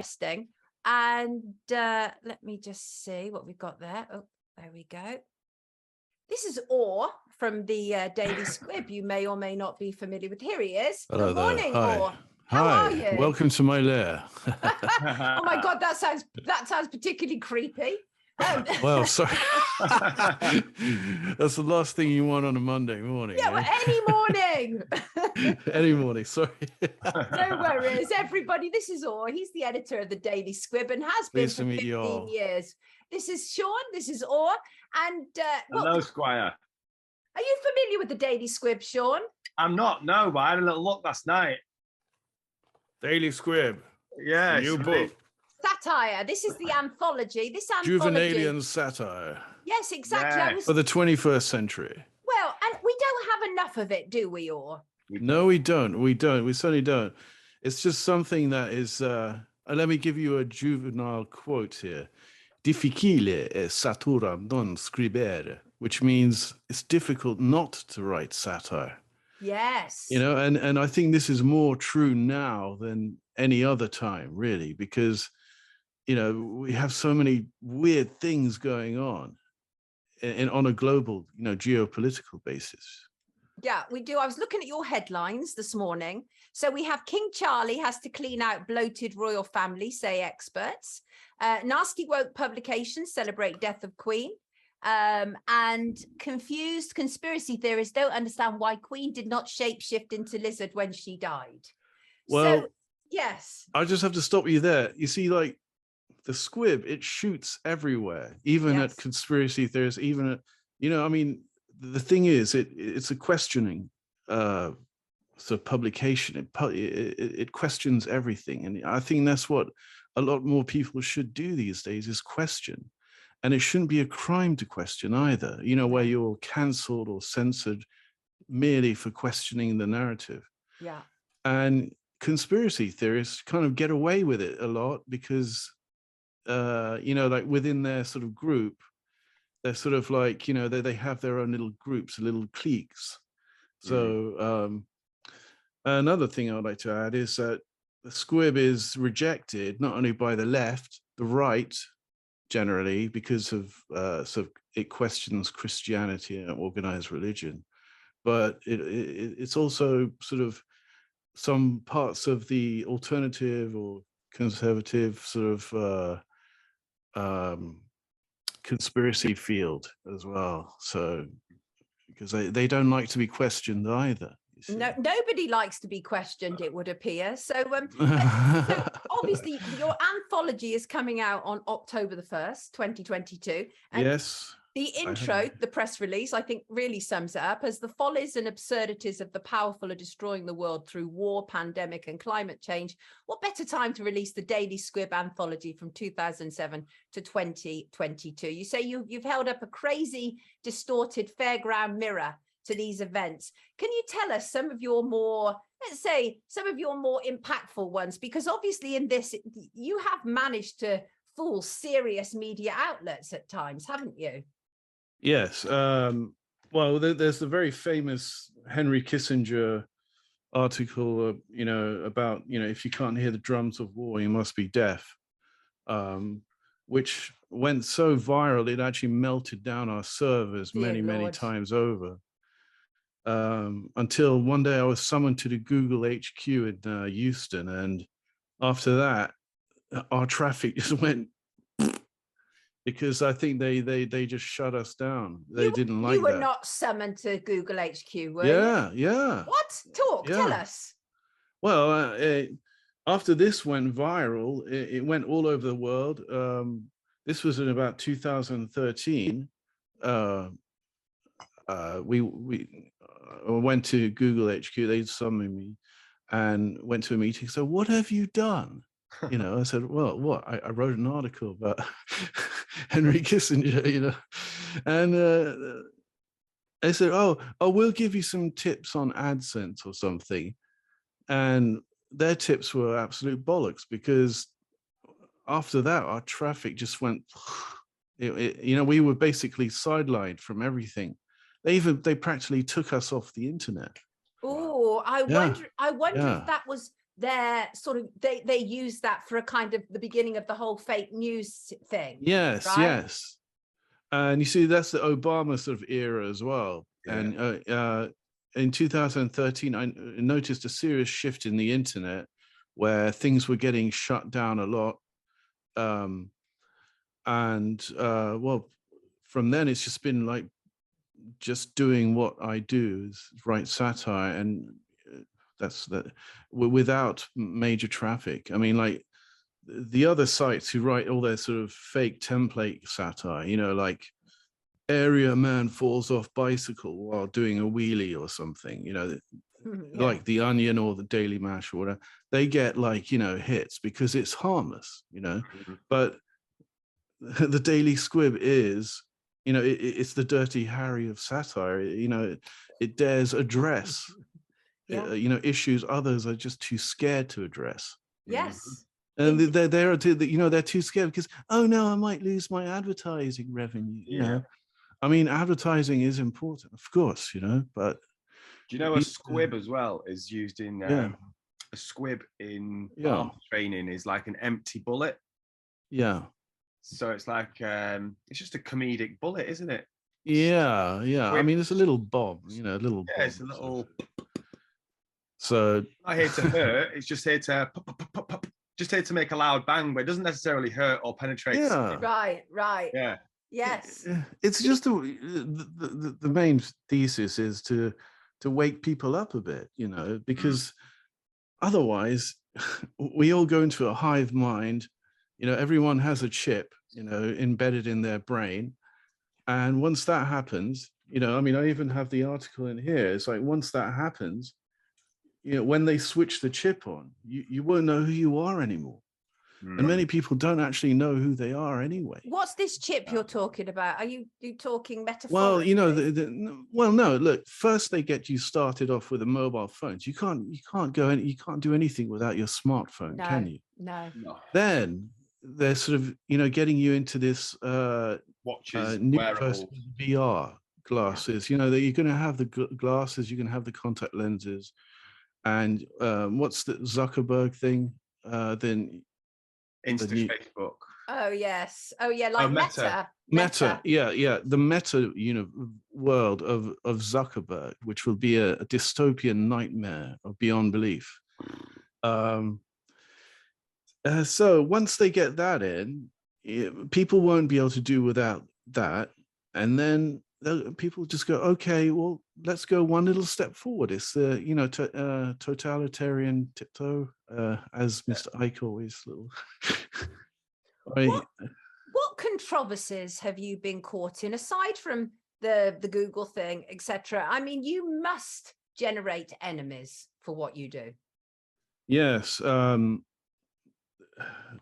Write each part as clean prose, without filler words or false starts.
interesting. And let me just see what we've got there. Oh, there we go. This is Aur from the Daily Squib. You may or may not be familiar with. Here he is. Hello Good morning, there. Hi. Aur. How are you? Welcome to my lair. Oh my God, that sounds particularly creepy. Well, sorry. That's the last thing you want on a Monday morning. Yeah, well, any morning. Any morning, sorry. No worries, everybody. This is Aur. He's the editor of the Daily Squib and has been for 15 years. This is Sean. This is Aur. And hello, Squire. Are you familiar with the Daily Squib, Sean? I'm not, no, but I had a little look last night. Daily Squib. Yeah. New book. Satire. This is the anthology. This anthology. Juvenalian satire. Yes, exactly. Yes. For the 21st century. Well, and we don't have enough of it, do we, Aur? No, we don't. We don't. We certainly don't. It's just something that is, let me give you a juvenile quote here. Difficile è satura non scribere, which means it's difficult not to write satire. Yes. You know, and I think this is more true now than any other time, really, because, you know, we have so many weird things going on on a global, you know, geopolitical basis. Yeah, we do. I was looking at your headlines this morning. So we have King Charlie has to clean out bloated royal family, say experts. Nasty woke publications celebrate death of Queen. And confused conspiracy theorists don't understand why Queen did not shapeshift into lizard when she died. Well, so, yes. I just have to stop you there. You see, like the Squib, it shoots everywhere, even at conspiracy theorists, even at, you know, I mean, the thing is, it's a questioning sort of publication. It questions everything. And I think that's what a lot more people should do these days, is question. And it shouldn't be a crime to question either, you know, where you're cancelled or censored merely for questioning the narrative. Yeah. And conspiracy theorists kind of get away with it a lot because, you know, like within their sort of group, they're sort of like, you know, they have their own little groups, little cliques. So another thing I'd like to add is that the Squib is rejected not only by the left, the right, generally, because of sort of it questions Christianity and organized religion, but it's also sort of some parts of the alternative or conservative sort of conspiracy field as well. So because they don't like to be questioned either. No, nobody likes to be questioned, it would appear. So, so obviously your anthology is coming out on October the 1st, 2022. And yes. The intro, the press release, I think really sums it up as the follies and absurdities of the powerful are destroying the world through war, pandemic and climate change. What better time to release the Daily Squib anthology from 2007 to 2022? You say you've held up a crazy, distorted fairground mirror to these events. Can you tell us some of your more, let's say, some of your more impactful ones? Because obviously in this, you have managed to fool serious media outlets at times, haven't you? Yes. Well, there's the very famous Henry Kissinger article, you know, about, you know, if you can't hear the drums of war, you must be deaf, which went so viral, it actually melted down our servers many times over. Until one day I was summoned to the Google HQ in Houston, and after that, our traffic just went because I think they just shut us down. They didn't like that. You were not summoned to Google HQ, were you? Yeah. What? Tell us. Well, after this went viral, it went all over the world. This was in about 2013. We went to Google HQ. They summoned me and went to a meeting. So what have you done? You know, I said, well, what? I wrote an article about Henry Kissinger, you know, and they said, oh, we'll give you some tips on AdSense or something. And their tips were absolute bollocks, because after that, our traffic just went, you know, we were basically sidelined from everything. They practically took us off the internet. Oh, I wonder if that was they're sort of they use that for a kind of the beginning of the whole fake news thing. Yes, right? yes. And you see, that's the Obama sort of era as well. Yeah. And in 2013, I noticed a serious shift in the internet where things were getting shut down a lot. Well, from then it's just been like just doing what I do, is write satire, and that's that, without major traffic. I mean, like the other sites who write all their sort of fake template satire, you know, like area man falls off bicycle while doing a wheelie or something, you know, Yeah. like The Onion or the Daily Mash or whatever, they get like, you know, hits because it's harmless, you know. But the Daily Squib is, you know, it's the Dirty Harry of satire. You know, it dares address, Yeah. you know, issues others are just too scared to address. Yes. And they're you know, they're too scared because, oh no, I might lose my advertising revenue. You know, I mean, advertising is important, of course, you know, but do you know a squib as well is used in a squib in arms training is like an empty bullet. Yeah. So it's like it's just a comedic bullet, isn't it? Yeah. Squib. I mean, it's a little bomb, you know, a little bomb. It's a little. So not here to hurt. It's just here to pop. Just here to make a loud bang, but it doesn't necessarily hurt or penetrate. Yeah. Right. Yeah. Yes. It's just the main thesis is to wake people up a bit, you know, because otherwise we all go into a hive mind. You know, everyone has a chip, you know, embedded in their brain. And once that happens, you know, I mean, I even have the article in here. It's like, once that happens, you know, when they switch the chip on, you won't know who you are anymore. And many people don't actually know who they are anyway. What's this chip you're talking about? Are you talking metaphorically? Well, you know, well, no, look, first they get you started off with a mobile phones. You can't do anything without your smartphone, can you? No. Then they're sort of, you know, getting you into this watches, new wearables, VR glasses. You know, that you're going to have the glasses, you're going to have the contact lenses, and what's the Zuckerberg thing? Then Facebook. Oh yes. Oh yeah, like Meta. Yeah. The Meta, you know, world of Zuckerberg, which will be a dystopian nightmare of beyond belief. So once they get that in, people won't be able to do without that, and then people just go, okay, well, let's go one little step forward. It's the, you know, totalitarian tiptoe, as Mr. Ike always little. Right. What controversies have you been caught in, aside from the Google thing, etc.? I mean, you must generate enemies for what you do. Yes.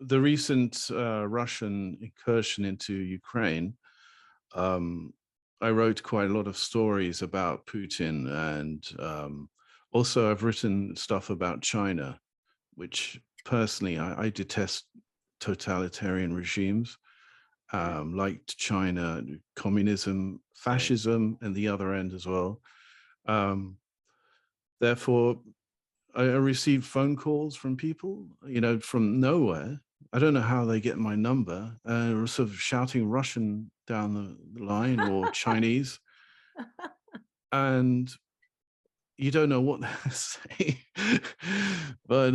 The recent Russian incursion into Ukraine, I wrote quite a lot of stories about Putin, and also I've written stuff about China, which personally I detest totalitarian regimes, like China, communism, fascism, and the other end as well. Therefore, I received phone calls from people, you know, from nowhere. I don't know how they get my number, sort of shouting Russian down the line or Chinese, and you don't know what they're saying. But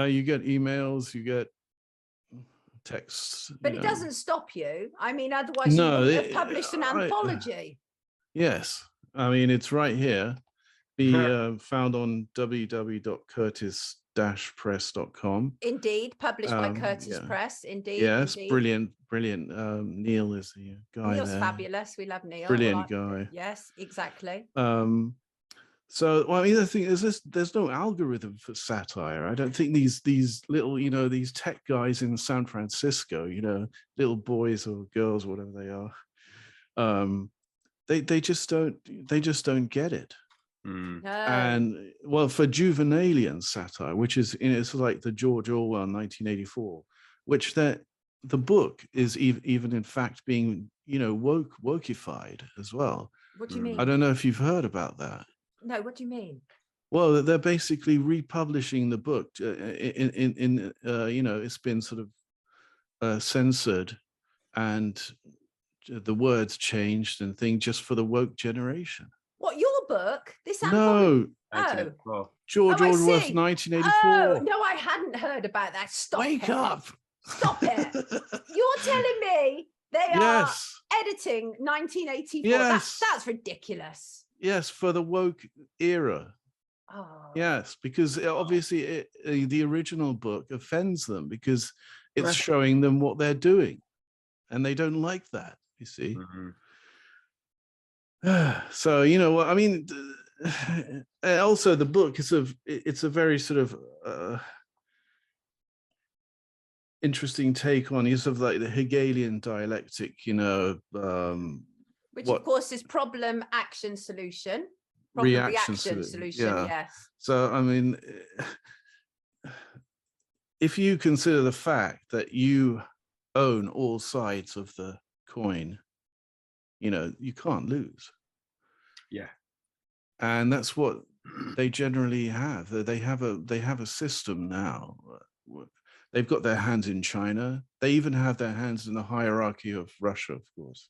you get emails, you get texts. But it doesn't stop you. I mean, otherwise you wouldn't have published an anthology. Yes, I mean, it's right here. Be found on www.curtis-press.com. Indeed, published by Curtis Press. Indeed. Yes, indeed. brilliant. Neil is the guy. Neil's there. fabulous. We love Neil. Brilliant guy. Yes, exactly. So, well, I mean, the thing is, there's no algorithm for satire. I don't think these little, you know, these tech guys in San Francisco, you know, little boys or girls, whatever they are, they just don't get it. No. And well, for Juvenalian satire, which is, you know, it's like the George Orwell 1984, which the book is even in fact being, you know, wokeified as well. What do you mean? I don't know if you've heard about that. No, what do you mean? Well, they're basically republishing the book in you know, it's been sort of censored, and the words changed and things just for the woke generation. What, your book? This No. anthology? Oh. George I Orwell's see. 1984. Oh, no, I hadn't heard about that. Stop Wake it. up. Stop it. You're telling me they are editing 1984? Yes. That's ridiculous. Yes, for the woke era. Oh. Yes, because obviously the original book offends them because it's showing them what they're doing, and they don't like that, you see. So, you know what I mean? Also, the book is it's a very sort of interesting take on use of like the Hegelian dialectic, you know, which of course is problem, action, solution. Problem, reaction, solution. Yes. So, I mean, if you consider the fact that you own all sides of the coin, you know, you can't lose. Yeah. And that's what they generally have. They have a system now. They've got their hands in China. They even have their hands in the hierarchy of Russia, of course,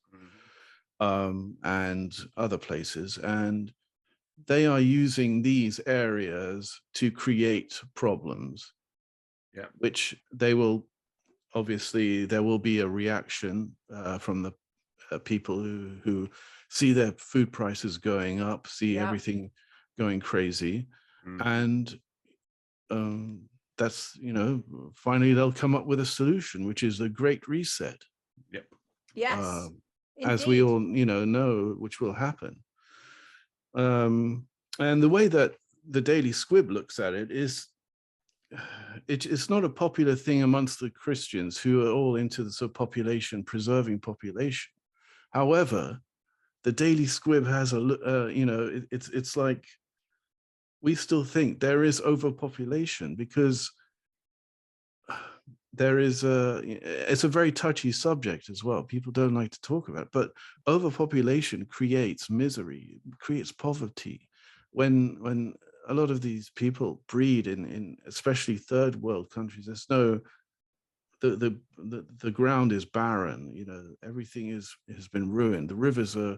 and other places. And they are using these areas to create problems, which they will, obviously, there will be a reaction from the people who see their food prices going up, see everything going crazy. And that's, you know, finally they'll come up with a solution, which is the Great Reset. Yes. As we all, you know, which will happen. And the way that the Daily Squib looks at it is, it's not a popular thing amongst the Christians who are all into the sort of preserving population. However, the Daily Squib has a, you know, it's like, we still think there is overpopulation because there is it's a very touchy subject as well. People don't like to talk about it, but overpopulation creates misery, creates poverty. When a lot of these people breed in especially third world countries, there's no, the ground is barren, you know, everything has been ruined. The rivers are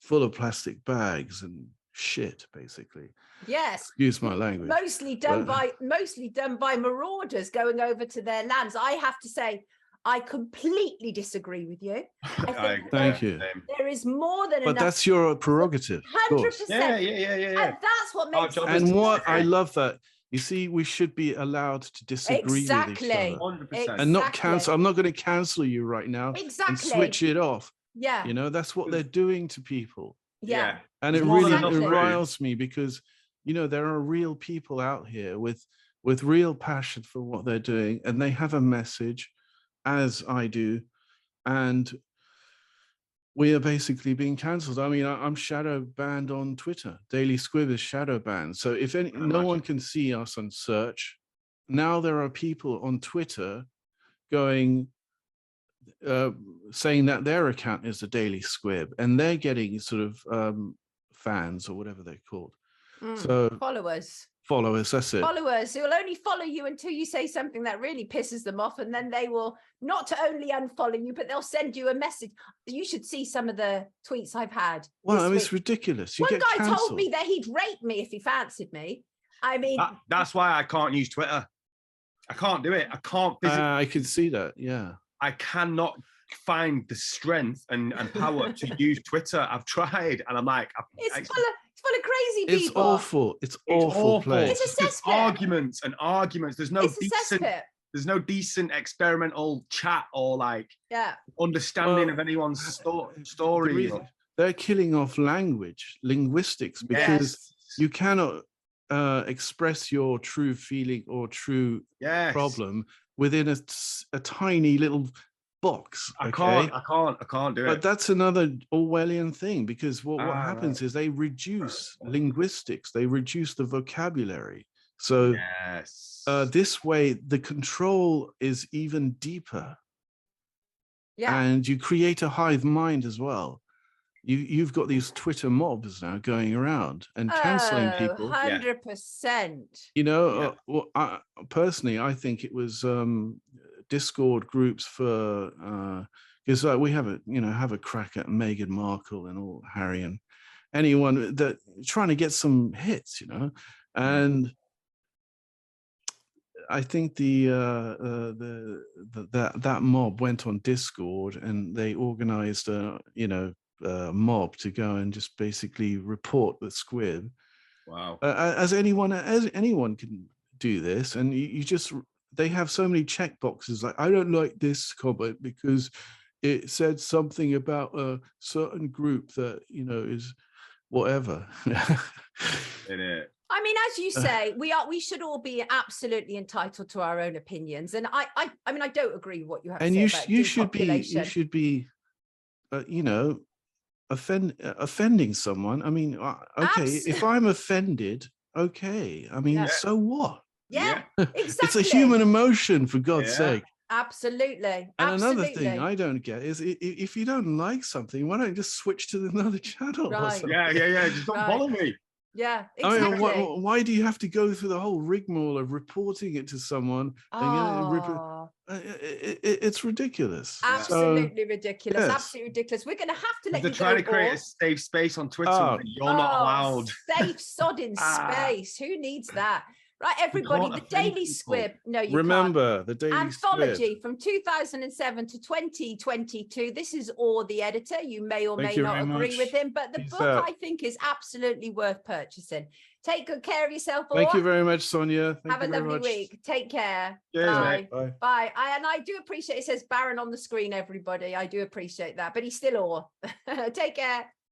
full of plastic bags and shit, basically. Yes. Excuse my language. Mostly done by marauders going over to their lands. I have to say, I completely disagree with you. Thank you. There is more than enough. But that's your prerogative. 100%. Yeah. And that's what makes it. And what I love that. You see, we should be allowed to disagree with each other. 100%. And not cancel. I'm not going to cancel you right now and switch it off. Yeah. You know, that's what they're doing to people. Yeah. And it really riles me because, you know, there are real people out here with real passion for what they're doing, and they have a message, as I do, and we are basically being cancelled. I mean, I'm shadow banned on Twitter. Daily Squib is shadow banned. So if no one can see us on search, now there are people on Twitter going, saying that their account is the Daily Squib, and they're getting sort of fans or whatever they're called. So followers, that's it. Followers who will only follow you until you say something that really pisses them off, and then they will not only unfollow you, but they'll send you a message. You should see some of the tweets I've had. Well, I mean, it's ridiculous. One guy told me that he'd rape me if he fancied me. I mean, that's why I can't use Twitter. I can't do it. I can't. I can see that. Yeah. I cannot find the strength and power to use Twitter. I've tried, and I'm like, it's full of crazy people. It's awful. It's awful. Place. It's a cesspit. Arguments and arguments. There's no decent experimental chat or like understanding of anyone's story. They're killing off linguistics, because you cannot express your true feeling or true problem within a tiny little box. I can't do it. But that's another Orwellian thing, because what happens is they reduce linguistics, they reduce the vocabulary. So this way the control is even deeper. And you create a hive mind as well. you've got these Twitter mobs now going around and canceling people. 100%. You know, well, personally, I think it was Discord groups for because we have a crack at Meghan Markle and all Harry and anyone that trying to get some hits, you know, and I think that mob went on Discord and they organized a mob to go and just basically report the Squib. Wow. As anyone can do this, and they have so many check boxes. Like, I don't like this comment because it said something about a certain group that is whatever. I mean, as you say, we should all be absolutely entitled to our own opinions, and I mean, I don't agree with what you have to say about depopulation. You should be, offending someone. I mean, okay, if I'm offended, okay. I mean, so what? Yeah, exactly. It's a human emotion, for God's sake. Absolutely. And another thing I don't get is if you don't like something, why don't you just switch to another channel? Right. Or something? Yeah. Just don't follow me. Yeah, exactly. I mean, why do you have to go through the whole rigmarole of reporting it to someone? It's ridiculous. Absolutely ridiculous. Yes. Absolutely ridiculous. We're going to have to let you go. They're trying to create a safe space on Twitter. You're not allowed. Safe sodding space. Who needs that? Right, everybody, the Daily Squib. No, you remember can't. The Daily Anthology Squib. From 2007 to 2022. This is Aur, the editor. You may or may not agree with him, but the book I think is absolutely worth purchasing. Take good care of yourself, Aur. Thank you very much, Sonia. Have a lovely week. Take care. Cheers, bye. Bye. And I do appreciate it says Baron on the screen, everybody. I do appreciate that, but he's still Aur. Take care.